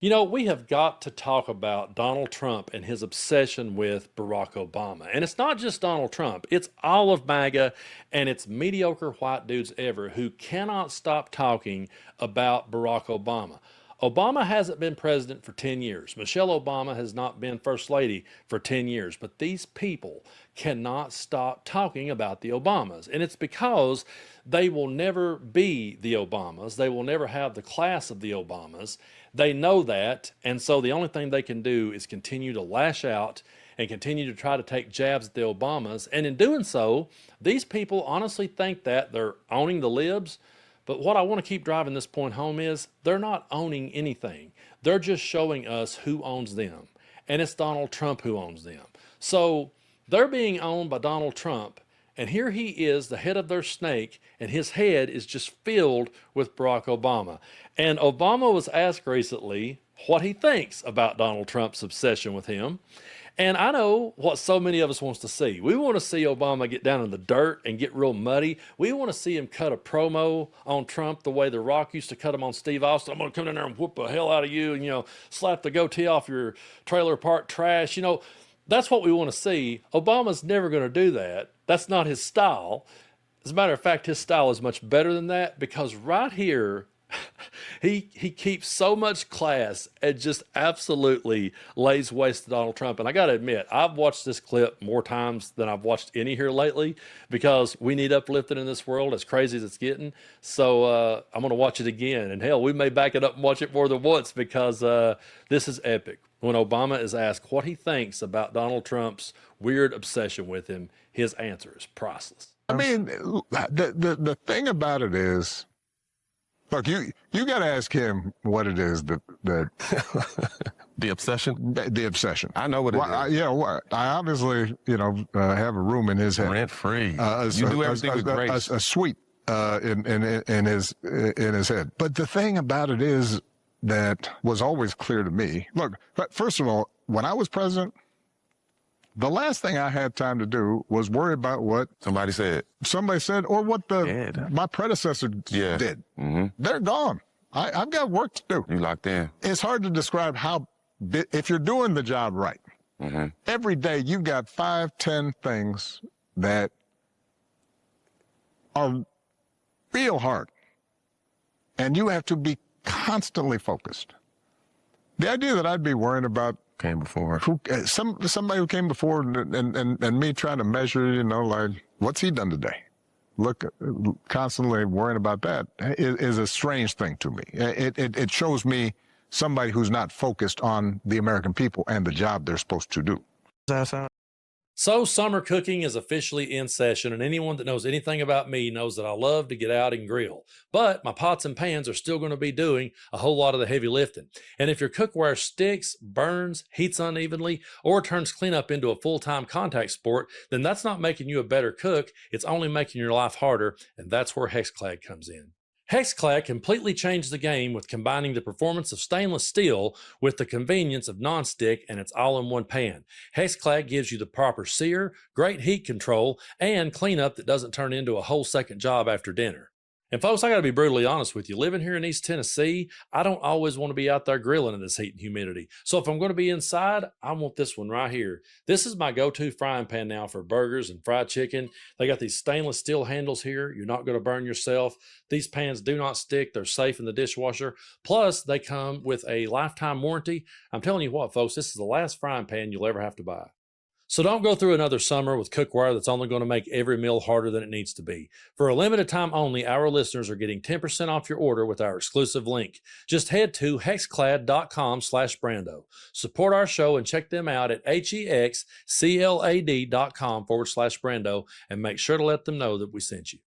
You know, we have got to talk about Donald Trump and his obsession with Barack Obama. And it's not just Donald Trump, it's all of MAGA and it's mediocre white dudes ever who cannot stop talking about Barack Obama. Obama hasn't been president for 10 years. Michelle Obama has not been first lady for 10 years. But these people cannot stop talking about the Obamas. And it's because they will never be the Obamas. They will never have the class of the Obamas. They know that. And so the only thing they can do is continue to lash out and continue to try to take jabs at the Obamas. And in doing so, these people honestly think that they're owning the libs. But what I want to keep driving this point home is they're not owning anything. They're just showing us who owns them. And it's Donald Trump who owns them. So they're being owned by Donald Trump. And here he is, the head of their snake, and his head is just filled with Barack Obama. And Obama was asked recently what he thinks about Donald Trump's obsession with him. And I know what so many of us wants to see. We want to see Obama get down in the dirt and get real muddy. We want to see him cut a promo on Trump the way The Rock used to cut him on Steve Austin. I'm going to come in there and whoop the hell out of you and, slap the goatee off your trailer park trash. That's what we want to see. Obama's never going to do that. That's not his style. As a matter of fact, his style is much better than that because right here, he keeps so much class and just absolutely lays waste to Donald Trump. And I got to admit, I've watched this clip more times than I've watched any here lately because we need uplifting in this world as crazy as it's getting. So I'm going to watch it again. And hell, we may back it up and watch it more than once because this is epic. When Obama is asked what he thinks about Donald Trump's weird obsession with him, his answer is priceless. I mean, the thing about it is, look, you got to ask him what it is that The obsession? the obsession. I know what it is. I obviously have a room in his head. Rent free. You do everything with grace. A suite in his head. But the thing about it is that was always clear to me. Look, first of all, when I was president, the last thing I had time to do was worry about what Somebody said, or what Did. my predecessor did. Mm-hmm. They're gone. I've got work to do. You locked in. It's hard to describe if you're doing the job right. Mm-hmm. Every day you've got 5, 10 things that are real hard. And you have to be constantly focused. The idea that I'd be worrying about Came before. somebody who came before and me trying to measure, like, what's he done today? Look, constantly worrying about that is a strange thing to me. It shows me somebody who's not focused on the American people and the job they're supposed to do. So summer cooking is officially in session, and anyone that knows anything about me knows that I love to get out and grill. But my pots and pans are still going to be doing a whole lot of the heavy lifting. And if your cookware sticks, burns, heats unevenly, or turns cleanup into a full-time contact sport, then that's not making you a better cook. It's only making your life harder, and that's where Hexclad comes in. Hexclad completely changed the game with combining the performance of stainless steel with the convenience of nonstick, and it's all in one pan. Hexclad gives you the proper sear, great heat control, and cleanup that doesn't turn into a whole second job after dinner. And folks, I got to be brutally honest with you. Living here in East Tennessee, I don't always want to be out there grilling in this heat and humidity. So if I'm going to be inside, I want this one right here. This is my go-to frying pan now for burgers and fried chicken. They got these stainless steel handles here. You're not going to burn yourself. These pans do not stick. They're safe in the dishwasher. Plus, they come with a lifetime warranty. I'm telling you what, folks, this is the last frying pan you'll ever have to buy. So don't go through another summer with cookware that's only going to make every meal harder than it needs to be. For a limited time only, our listeners are getting 10% off your order with our exclusive link. Just head to hexclad.com/Brando. Support our show and check them out at hexclad.com/Brando and make sure to let them know that we sent you.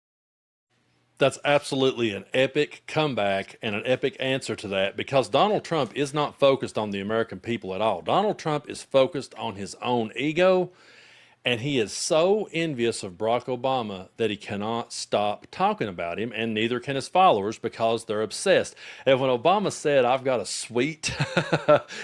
That's absolutely an epic comeback and an epic answer to that because Donald Trump is not focused on the American people at all. Donald Trump is focused on his own ego, and he is so envious of Barack Obama that he cannot stop talking about him, and neither can his followers because they're obsessed. And when Obama said, "I've got a suite"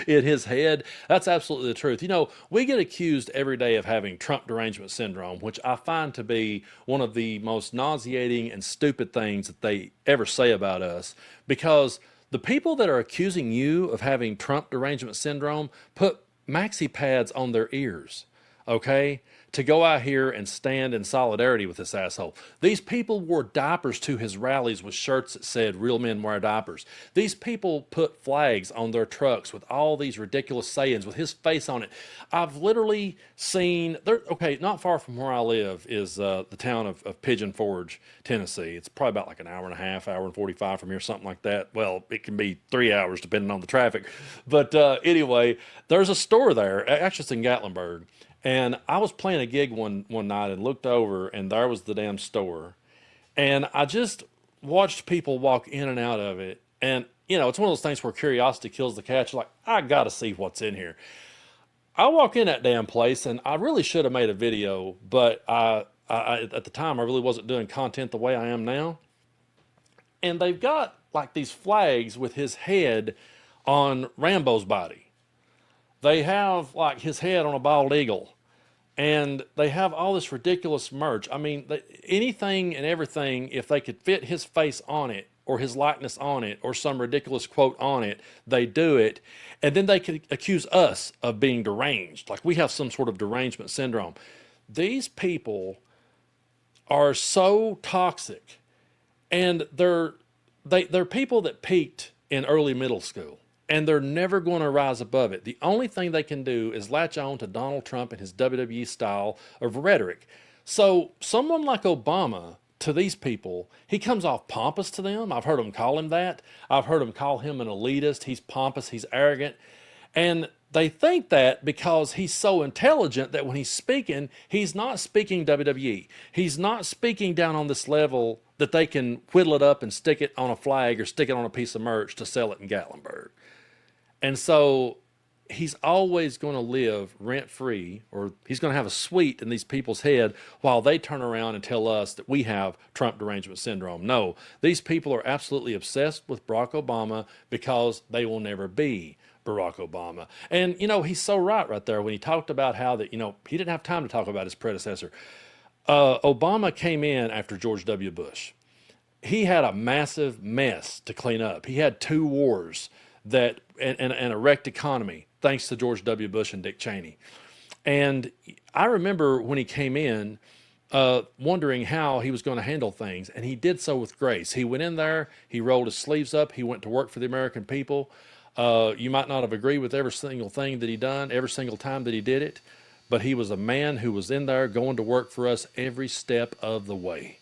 in his head, that's absolutely the truth. We get accused every day of having Trump derangement syndrome, which I find to be one of the most nauseating and stupid things that they ever say about us because The people that are accusing you of having Trump derangement syndrome put maxi pads on their ears, okay, to go out here and stand in solidarity with this asshole. These people wore diapers to his rallies with shirts that said "Real men wear diapers." These people put flags on their trucks with all these ridiculous sayings with his face on it. I've literally seen there. Okay, not far from where I live is the town of Pigeon Forge, Tennessee. It's probably about like an hour and a half, hour and 45 from here, something like that. Well, it can be 3 hours depending on the traffic. But anyway, there's a store there. Actually, it's in Gatlinburg. And I was playing a gig one night and looked over, and there was the damn store. And I just watched people walk in and out of it. And, you know, it's one of those things where curiosity kills the cat. You're like, I got to see what's in here. I walk in that damn place, and I really should have made a video, but I at the time, I really wasn't doing content the way I am now. And they've got like these flags with his head on Rambo's body. They have like his head on a bald eagle, and they have all this ridiculous merch. I mean, anything and everything, if they could fit his face on it or his likeness on it or some ridiculous quote on it, they do it. And then they could accuse us of being deranged, like we have some sort of derangement syndrome. These people are so toxic, and they're people that peaked in early middle school. And they're never going to rise above it. The only thing they can do is latch on to Donald Trump and his WWE style of rhetoric. So someone like Obama, to these people, he comes off pompous to them. I've heard them call him that. I've heard them call him an elitist. He's pompous. He's arrogant. And they think that because he's so intelligent that when he's not speaking WWE. He's not speaking down on this level that they can whittle it up and stick it on a flag or stick it on a piece of merch to sell it in Gatlinburg. And so he's always going to live rent-free, or he's going to have a suite in these people's head while they turn around and tell us that we have Trump derangement syndrome. No, these people are absolutely obsessed with Barack Obama because they will never be Barack Obama. And, you know, he's so right there when he talked about how that, you know, he didn't have time to talk about his predecessor. Obama came in after George W. Bush. He had a massive mess to clean up. He had 2 wars and a wrecked economy, thanks to George W. Bush and Dick Cheney. And I remember when he came in, wondering how he was going to handle things, and he did so with grace. He went in there, he rolled his sleeves up, he went to work for the American people. You might not have agreed with every single thing that he done, every single time that he did it, but he was a man who was in there going to work for us every step of the way.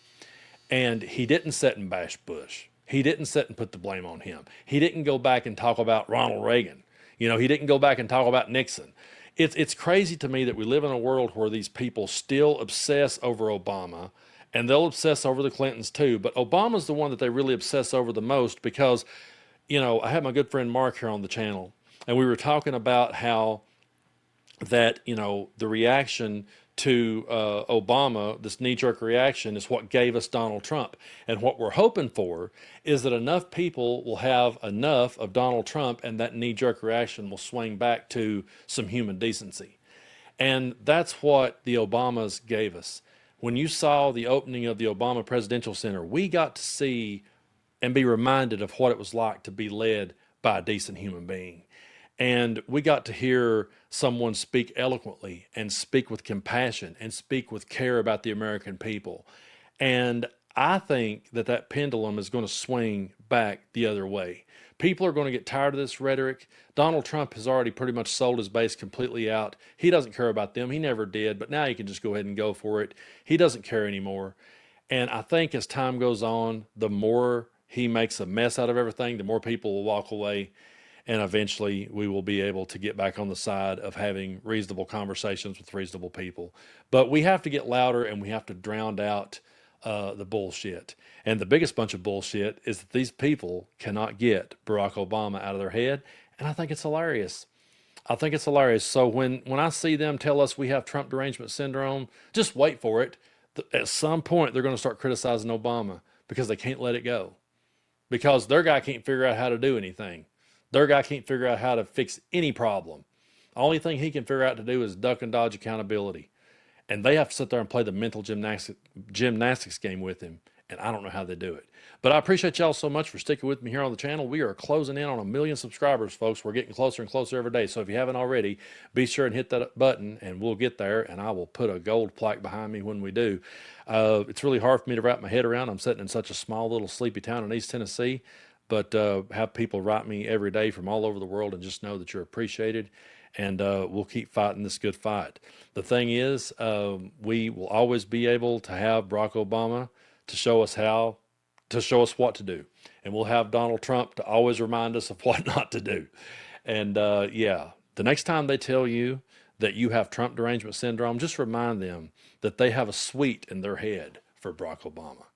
And he didn't sit and bash Bush. He didn't sit and put the blame on him. He didn't go back and talk about Ronald Reagan. You know, he didn't go back and talk about Nixon. It's crazy to me that we live in a world where these people still obsess over Obama, and they'll obsess over the Clintons too. But Obama's the one that they really obsess over the most because, you know, I had my good friend Mark here on the channel, and we were talking about how that, you know, the reaction to Obama, this knee-jerk reaction, is what gave us Donald Trump. And what we're hoping for is that enough people will have enough of Donald Trump and that knee-jerk reaction will swing back to some human decency. And that's what the Obamas gave us. When you saw the opening of the Obama Presidential Center, we got to see and be reminded of what it was like to be led by a decent human being. And we got to hear someone speak eloquently and speak with compassion and speak with care about the American people. And I think that that pendulum is going to swing back the other way. People are going to get tired of this rhetoric. Donald Trump has already pretty much sold his base completely out. He doesn't care about them. He never did, but now you can just go ahead and go for it. He doesn't care anymore. And I think as time goes on, the more he makes a mess out of everything, the more people will walk away. And eventually we will be able to get back on the side of having reasonable conversations with reasonable people. But we have to get louder, and we have to drown out the bullshit. And the biggest bunch of bullshit is that these people cannot get Barack Obama out of their head. And I think it's hilarious. I think it's hilarious. So when I see them tell us we have Trump derangement syndrome, just wait for it. At some point, they're going to start criticizing Obama because they can't let it go. Because their guy can't figure out how to do anything. Their guy can't figure out how to fix any problem. The only thing he can figure out to do is duck and dodge accountability. And they have to sit there and play the mental gymnastics game with him and I don't know how they do it. But I appreciate y'all so much for sticking with me here on the channel. We are closing in on 1 million subscribers, folks. We're getting closer and closer every day. So if you haven't already, be sure and hit that button, and we'll get there, and I will put a gold plaque behind me when we do. It's really hard for me to wrap my head around. I'm sitting in such a small little sleepy town in East Tennessee, but have people write me every day from all over the world and just know that you're appreciated. And we'll keep fighting this good fight. The thing is, we will always be able to have Barack Obama to show us what to do. And we'll have Donald Trump to always remind us of what not to do. And yeah, the next time they tell you that you have Trump derangement syndrome, just remind them that they have a suite in their head for Barack Obama.